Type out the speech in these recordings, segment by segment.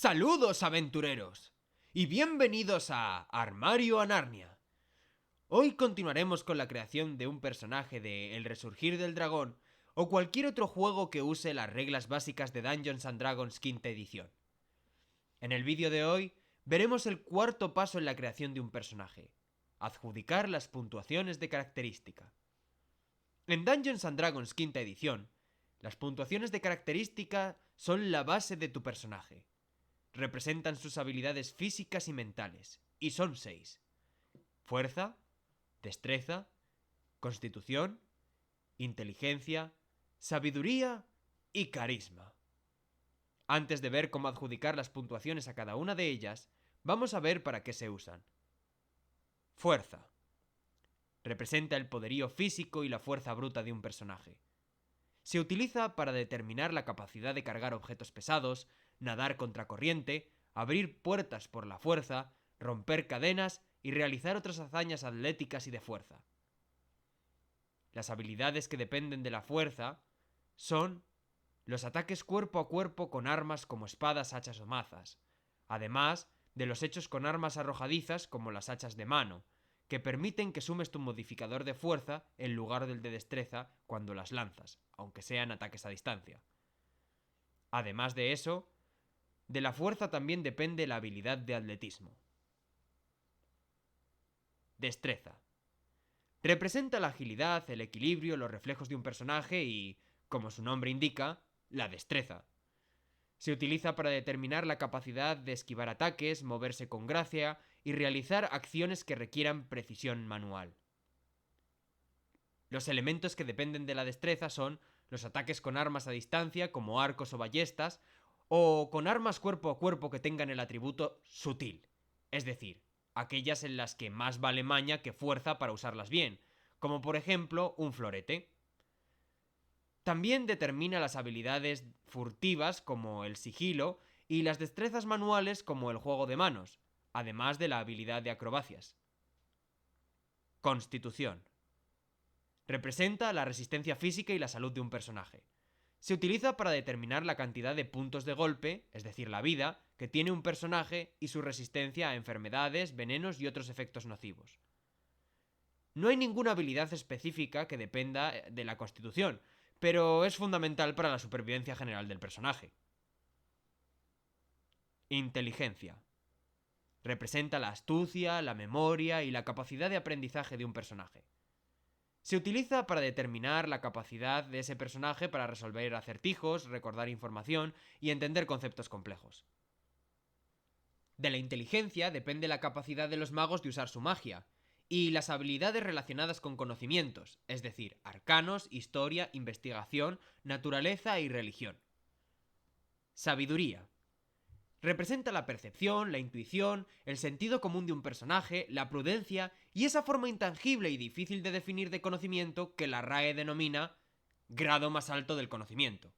Saludos, aventureros, y bienvenidos a Armario a Narnia. Hoy continuaremos con la creación de un personaje de El Resurgir del Dragón o cualquier otro juego que use las reglas básicas de Dungeons & Dragons quinta edición. En el vídeo de hoy veremos el cuarto paso en la creación de un personaje: adjudicar las puntuaciones de característica. En Dungeons & Dragons quinta edición, las puntuaciones de característica son la base de tu personaje. Representan sus habilidades físicas y mentales, y son 6. Fuerza, destreza, constitución, inteligencia, sabiduría y carisma. Antes de ver cómo adjudicar las puntuaciones a cada una de ellas, vamos a ver para qué se usan. Fuerza. Representa el poderío físico y la fuerza bruta de un personaje. Se utiliza para determinar la capacidad de cargar objetos pesados, nadar contracorriente, abrir puertas por la fuerza, romper cadenas y realizar otras hazañas atléticas y de fuerza. Las habilidades que dependen de la fuerza son los ataques cuerpo a cuerpo con armas como espadas, hachas o mazas, además de los hechos con armas arrojadizas como las hachas de mano, que permiten que sumes tu modificador de fuerza en lugar del de destreza cuando las lanzas, aunque sean ataques a distancia. Además de eso, de la fuerza también depende la habilidad de atletismo. Destreza. Representa la agilidad, el equilibrio, los reflejos de un personaje y, como su nombre indica, la destreza. Se utiliza para determinar la capacidad de esquivar ataques, moverse con gracia y realizar acciones que requieran precisión manual. Los elementos que dependen de la destreza son los ataques con armas a distancia, como arcos o ballestas, o con armas cuerpo a cuerpo que tengan el atributo sutil, es decir, aquellas en las que más vale maña que fuerza para usarlas bien, como por ejemplo un florete. También determina las habilidades furtivas como el sigilo y las destrezas manuales como el juego de manos, además de la habilidad de acrobacias. Constitución. Representa la resistencia física y la salud de un personaje. Se utiliza para determinar la cantidad de puntos de golpe, es decir, la vida, que tiene un personaje y su resistencia a enfermedades, venenos y otros efectos nocivos. No hay ninguna habilidad específica que dependa de la constitución, pero es fundamental para la supervivencia general del personaje. Inteligencia. Representa la astucia, la memoria y la capacidad de aprendizaje de un personaje. Se utiliza para determinar la capacidad de ese personaje para resolver acertijos, recordar información y entender conceptos complejos. De la inteligencia depende la capacidad de los magos de usar su magia, y las habilidades relacionadas con conocimientos, es decir, arcanos, historia, investigación, naturaleza y religión. Sabiduría. Representa la percepción, la intuición, el sentido común de un personaje, la prudencia y esa forma intangible y difícil de definir de conocimiento que la RAE denomina grado más alto del conocimiento.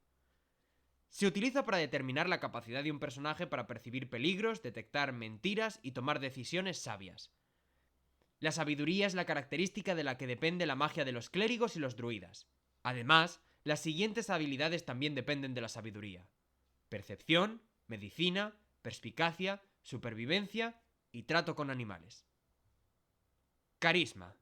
Se utiliza para determinar la capacidad de un personaje para percibir peligros, detectar mentiras y tomar decisiones sabias. La sabiduría es la característica de la que depende la magia de los clérigos y los druidas. Además, las siguientes habilidades también dependen de la sabiduría: percepción, medicina, perspicacia, supervivencia y trato con animales. Carisma.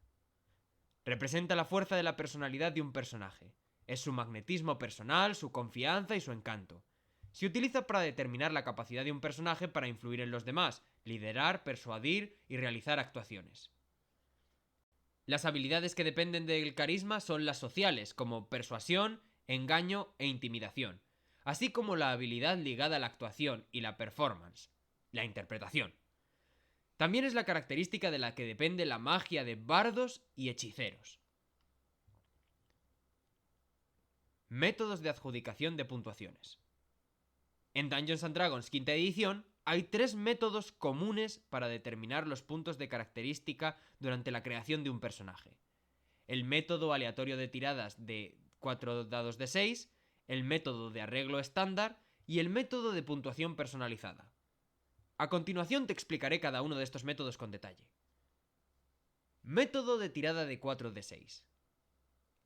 Representa la fuerza de la personalidad de un personaje. Es su magnetismo personal, su confianza y su encanto. Se utiliza para determinar la capacidad de un personaje para influir en los demás, liderar, persuadir y realizar actuaciones. Las habilidades que dependen del carisma son las sociales, como persuasión, engaño e intimidación, así como la habilidad ligada a la actuación y la performance, la interpretación. También es la característica de la que depende la magia de bardos y hechiceros. Métodos de adjudicación de puntuaciones. En Dungeons & Dragons quinta edición hay 3 métodos comunes para determinar los puntos de característica durante la creación de un personaje: el método aleatorio de tiradas de 4 dados de 6, el método de arreglo estándar y el método de puntuación personalizada. A continuación te explicaré cada uno de estos métodos con detalle. Método de tirada de 4 de 6.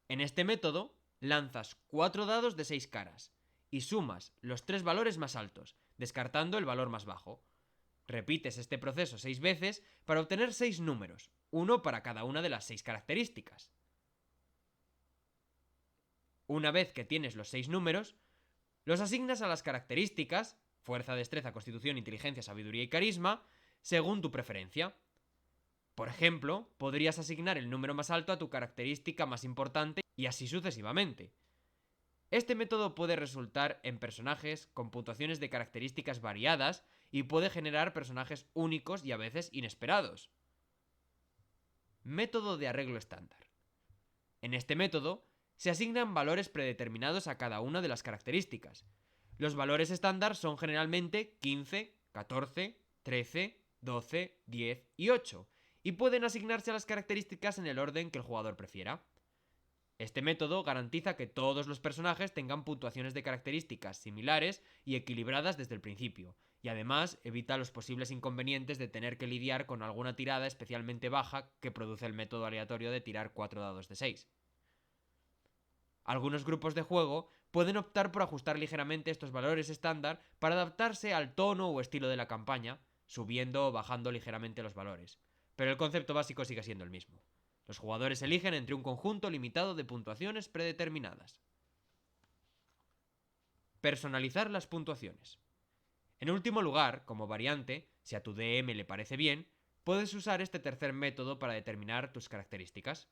En este método lanzas 4 dados de 6 caras y sumas los 3 valores más altos, descartando el valor más bajo. Repites este proceso 6 veces para obtener 6 números, uno para cada una de las 6 características. Una vez que tienes los 6 números, los asignas a las características, fuerza, destreza, constitución, inteligencia, sabiduría y carisma, según tu preferencia. Por ejemplo, podrías asignar el número más alto a tu característica más importante y así sucesivamente. Este método puede resultar en personajes con puntuaciones de características variadas y puede generar personajes únicos y a veces inesperados. Método de arreglo estándar. En este método se asignan valores predeterminados a cada una de las características. Los valores estándar son generalmente 15, 14, 13, 12, 10 y 8, y pueden asignarse a las características en el orden que el jugador prefiera. Este método garantiza que todos los personajes tengan puntuaciones de características similares y equilibradas desde el principio, y además evita los posibles inconvenientes de tener que lidiar con alguna tirada especialmente baja que produce el método aleatorio de tirar 4 dados de 6. Algunos grupos de juego pueden optar por ajustar ligeramente estos valores estándar para adaptarse al tono o estilo de la campaña, subiendo o bajando ligeramente los valores, pero el concepto básico sigue siendo el mismo. Los jugadores eligen entre un conjunto limitado de puntuaciones predeterminadas. Personalizar las puntuaciones. En último lugar, como variante, si a tu DM le parece bien, puedes usar este tercer método para determinar tus características.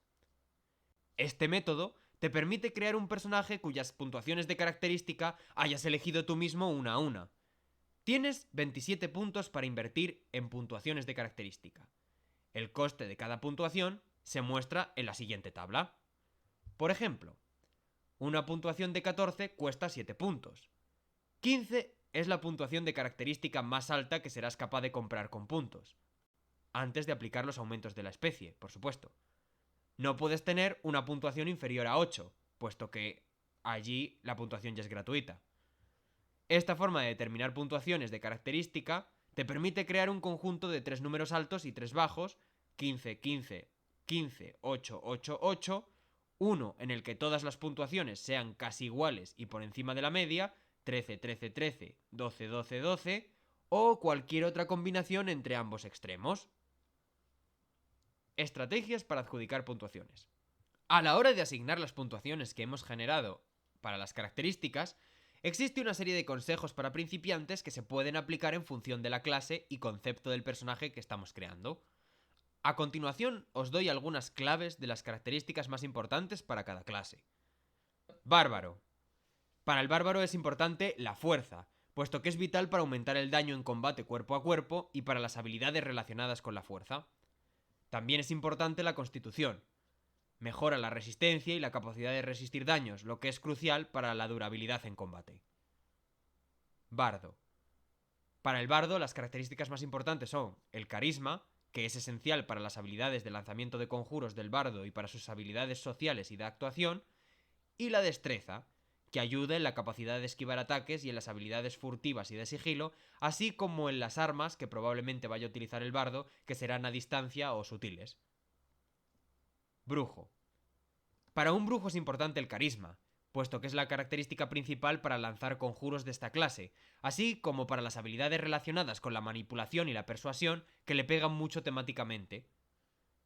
Este método te permite crear un personaje cuyas puntuaciones de característica hayas elegido tú mismo una a una. Tienes 27 puntos para invertir en puntuaciones de característica. El coste de cada puntuación se muestra en la siguiente tabla. Por ejemplo, una puntuación de 14 cuesta 7 puntos. 15 es la puntuación de característica más alta que serás capaz de comprar con puntos, antes de aplicar los aumentos de la especie, por supuesto. No puedes tener una puntuación inferior a 8, puesto que allí la puntuación ya es gratuita. Esta forma de determinar puntuaciones de característica te permite crear un conjunto de 3 números altos y 3 bajos, 15, 15, 15, 8, 8, 8, uno en el que todas las puntuaciones sean casi iguales y por encima de la media, 13, 13, 13, 12, 12, 12, o cualquier otra combinación entre ambos extremos. Estrategias para adjudicar puntuaciones. A la hora de asignar las puntuaciones que hemos generado para las características, existe una serie de consejos para principiantes que se pueden aplicar en función de la clase y concepto del personaje que estamos creando. A continuación os doy algunas claves de las características más importantes para cada clase. Bárbaro. Para el bárbaro es importante la fuerza, puesto que es vital para aumentar el daño en combate cuerpo a cuerpo y para las habilidades relacionadas con la fuerza. También es importante la constitución. Mejora la resistencia y la capacidad de resistir daños, lo que es crucial para la durabilidad en combate. Bardo. Para el bardo las características más importantes son el carisma, que es esencial para las habilidades de lanzamiento de conjuros del bardo y para sus habilidades sociales y de actuación, y la destreza, que ayuda en la capacidad de esquivar ataques y en las habilidades furtivas y de sigilo, así como en las armas que probablemente vaya a utilizar el bardo, que serán a distancia o sutiles. Brujo. Para un brujo es importante el carisma, puesto que es la característica principal para lanzar conjuros de esta clase, así como para las habilidades relacionadas con la manipulación y la persuasión que le pegan mucho temáticamente.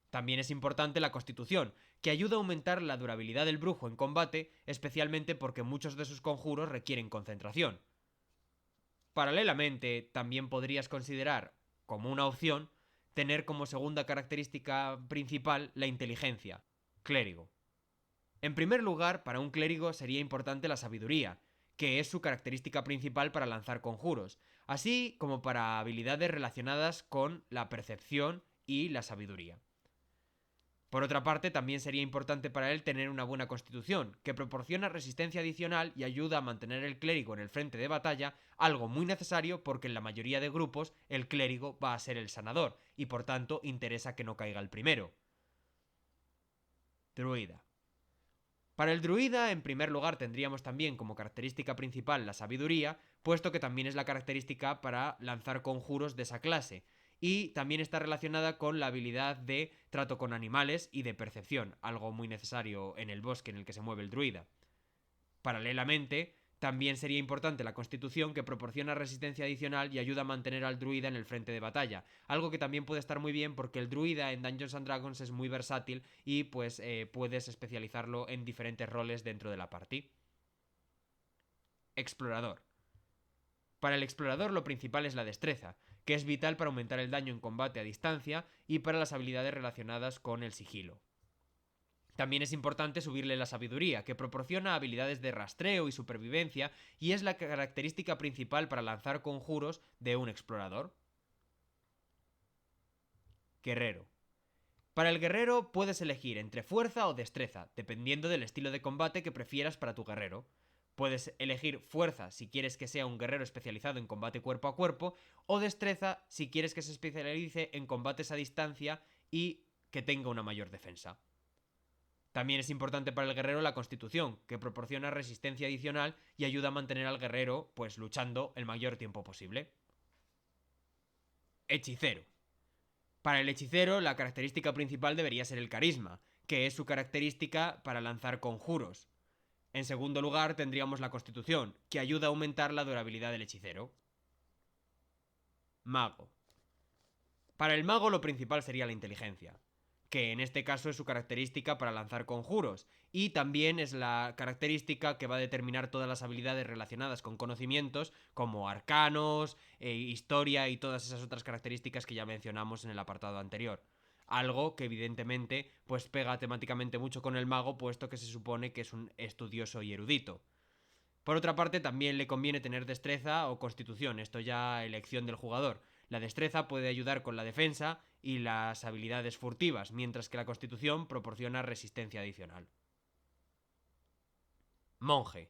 También es importante la constitución, que ayuda a aumentar la durabilidad del brujo en combate, especialmente porque muchos de sus conjuros requieren concentración. Paralelamente, también podrías considerar, como una opción, tener como segunda característica principal la inteligencia, clérigo. En primer lugar, para un clérigo sería importante la sabiduría, que es su característica principal para lanzar conjuros, así como para habilidades relacionadas con la percepción y la sabiduría. Por otra parte, también sería importante para él tener una buena constitución, que proporciona resistencia adicional y ayuda a mantener el clérigo en el frente de batalla, algo muy necesario porque en la mayoría de grupos el clérigo va a ser el sanador, y por tanto interesa que no caiga el primero. Druida. Para el druida, en primer lugar, tendríamos también como característica principal la sabiduría, puesto que también es la característica para lanzar conjuros de esa clase, y también está relacionada con la habilidad de trato con animales y de percepción, algo muy necesario en el bosque en el que se mueve el druida. Paralelamente, También sería importante la constitución, que proporciona resistencia adicional y ayuda a mantener al druida en el frente de batalla, algo que también puede estar muy bien porque el druida en Dungeons and Dragons es muy versátil y pues puedes especializarlo en diferentes roles dentro de la party. Explorador. Para el explorador lo principal es la destreza, que es vital para aumentar el daño en combate a distancia y para las habilidades relacionadas con el sigilo. También es importante subirle la sabiduría, que proporciona habilidades de rastreo y supervivencia y es la característica principal para lanzar conjuros de un explorador. Guerrero. Para el guerrero puedes elegir entre fuerza o destreza, dependiendo del estilo de combate que prefieras para tu guerrero. Puedes elegir fuerza si quieres que sea un guerrero especializado en combate cuerpo a cuerpo, o destreza si quieres que se especialice en combates a distancia y que tenga una mayor defensa. También es importante para el guerrero la constitución, que proporciona resistencia adicional y ayuda a mantener al guerrero pues luchando el mayor tiempo posible. Hechicero. Para el hechicero la característica principal debería ser el carisma, que es su característica para lanzar conjuros. En segundo lugar tendríamos la constitución, que ayuda a aumentar la durabilidad del hechicero. Mago. Para el mago lo principal sería la inteligencia, que en este caso es su característica para lanzar conjuros, y también es la característica que va a determinar todas las habilidades relacionadas con conocimientos, como arcanos, historia y todas esas otras características que ya mencionamos en el apartado anterior. Algo que evidentemente pues pega temáticamente mucho con el mago, puesto que se supone que es un estudioso y erudito. Por otra parte, también le conviene tener destreza o constitución, esto ya elección del jugador. La destreza puede ayudar con la defensa y las habilidades furtivas, mientras que la constitución proporciona resistencia adicional. Monje.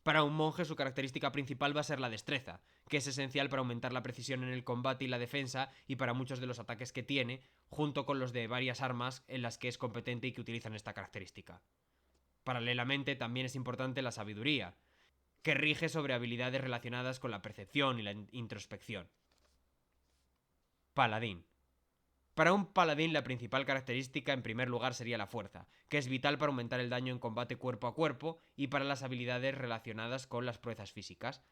Para un monje su característica principal va a ser la destreza, que es esencial para aumentar la precisión en el combate y la defensa y para muchos de los ataques que tiene, junto con los de varias armas en las que es competente y que utilizan esta característica. Paralelamente también es importante la sabiduría, que rige sobre habilidades relacionadas con la percepción y la introspección. Paladín. Para un paladín la principal característica en primer lugar sería la fuerza, que es vital para aumentar el daño en combate cuerpo a cuerpo y para las habilidades relacionadas con las proezas físicas.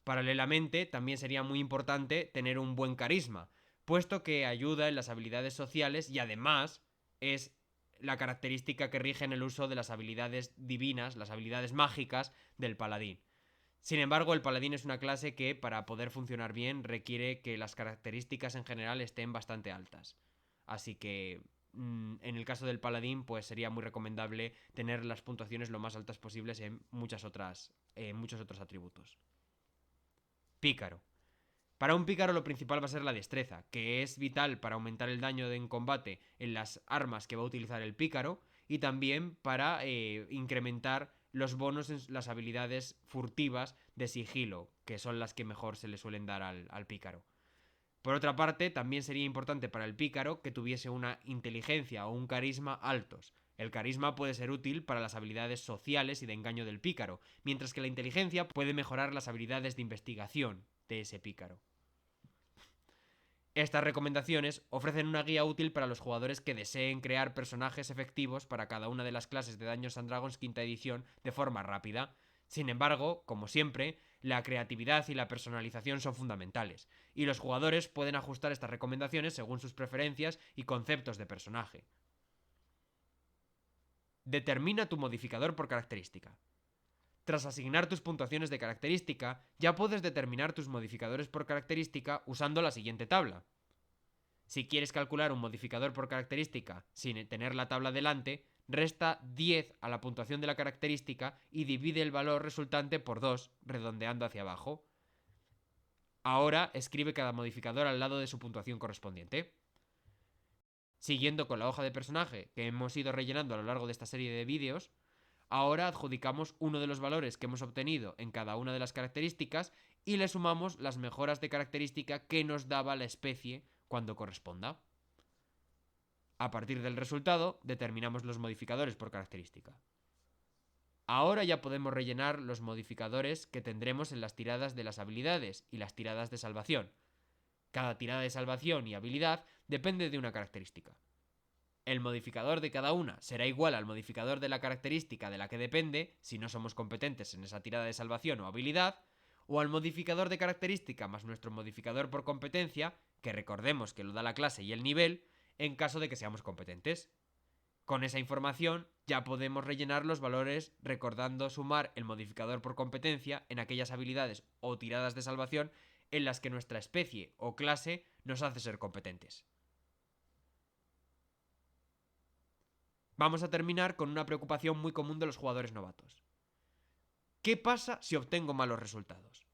Paralelamente también sería muy importante tener un buen carisma, puesto que ayuda en las habilidades sociales y además es la característica que rige en el uso de las habilidades divinas, las habilidades mágicas del paladín. Sin embargo, el paladín es una clase que, para poder funcionar bien, requiere que las características en general estén bastante altas. Así que, en el caso del paladín, pues sería muy recomendable tener las puntuaciones lo más altas posibles en muchos otros atributos. Pícaro. Para un pícaro lo principal va a ser la destreza, que es vital para aumentar el daño en combate en las armas que va a utilizar el pícaro y también para incrementar los bonos en las habilidades furtivas de sigilo, que son las que mejor se le suelen dar al pícaro. Por otra parte, también sería importante para el pícaro que tuviese una inteligencia o un carisma altos. El carisma puede ser útil para las habilidades sociales y de engaño del pícaro, mientras que la inteligencia puede mejorar las habilidades de investigación de ese pícaro. Estas recomendaciones ofrecen una guía útil para los jugadores que deseen crear personajes efectivos para cada una de las clases de Dungeons and Dragons quinta edición de forma rápida. Sin embargo, como siempre, la creatividad y la personalización son fundamentales, y los jugadores pueden ajustar estas recomendaciones según sus preferencias y conceptos de personaje. Determina tu modificador por característica. Tras asignar tus puntuaciones de característica, ya puedes determinar tus modificadores por característica usando la siguiente tabla. Si quieres calcular un modificador por característica sin tener la tabla delante, resta 10 a la puntuación de la característica y divide el valor resultante por 2, redondeando hacia abajo. Ahora escribe cada modificador al lado de su puntuación correspondiente. Siguiendo con la hoja de personaje que hemos ido rellenando a lo largo de esta serie de vídeos, ahora adjudicamos uno de los valores que hemos obtenido en cada una de las características y le sumamos las mejoras de característica que nos daba la especie cuando corresponda. A partir del resultado, determinamos los modificadores por característica. Ahora ya podemos rellenar los modificadores que tendremos en las tiradas de las habilidades y las tiradas de salvación. Cada tirada de salvación y habilidad depende de una característica. el modificador de cada una será igual al modificador de la característica de la que depende, si no somos competentes en esa tirada de salvación o habilidad, o al modificador de característica más nuestro modificador por competencia, que recordemos que lo da la clase y el nivel, en caso de que seamos competentes. Con esa información ya podemos rellenar los valores recordando sumar el modificador por competencia en aquellas habilidades o tiradas de salvación en las que nuestra especie o clase nos hace ser competentes. Vamos a terminar con una preocupación muy común de los jugadores novatos. ¿Qué pasa si obtengo malos resultados?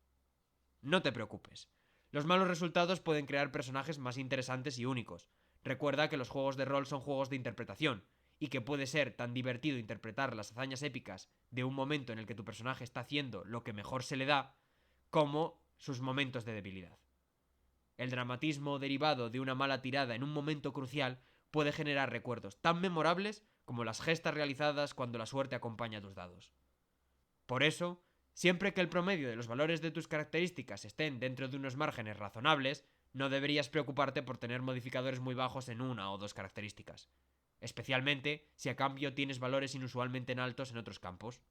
No te preocupes. Los malos resultados pueden crear personajes más interesantes y únicos. Recuerda que los juegos de rol son juegos de interpretación, y que puede ser tan divertido interpretar las hazañas épicas de un momento en el que tu personaje está haciendo lo que mejor se le da, como sus momentos de debilidad. El dramatismo derivado de una mala tirada en un momento crucial puede generar recuerdos tan memorables como las gestas realizadas cuando la suerte acompaña a tus dados. Por eso, siempre que el promedio de los valores de tus características estén dentro de unos márgenes razonables, no deberías preocuparte por tener modificadores muy bajos en una o dos características, especialmente si a cambio tienes valores inusualmente altos en otros campos.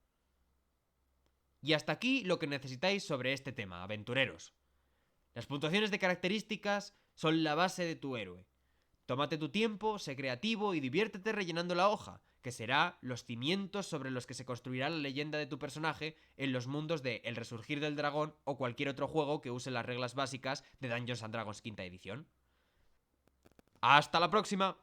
Y hasta aquí lo que necesitáis sobre este tema, aventureros. Las puntuaciones de características son la base de tu héroe. Tómate tu tiempo, sé creativo y diviértete rellenando la hoja, que será los cimientos sobre los que se construirá la leyenda de tu personaje en los mundos de El Resurgir del Dragón o cualquier otro juego que use las reglas básicas de Dungeons & Dragons quinta edición. ¡Hasta la próxima!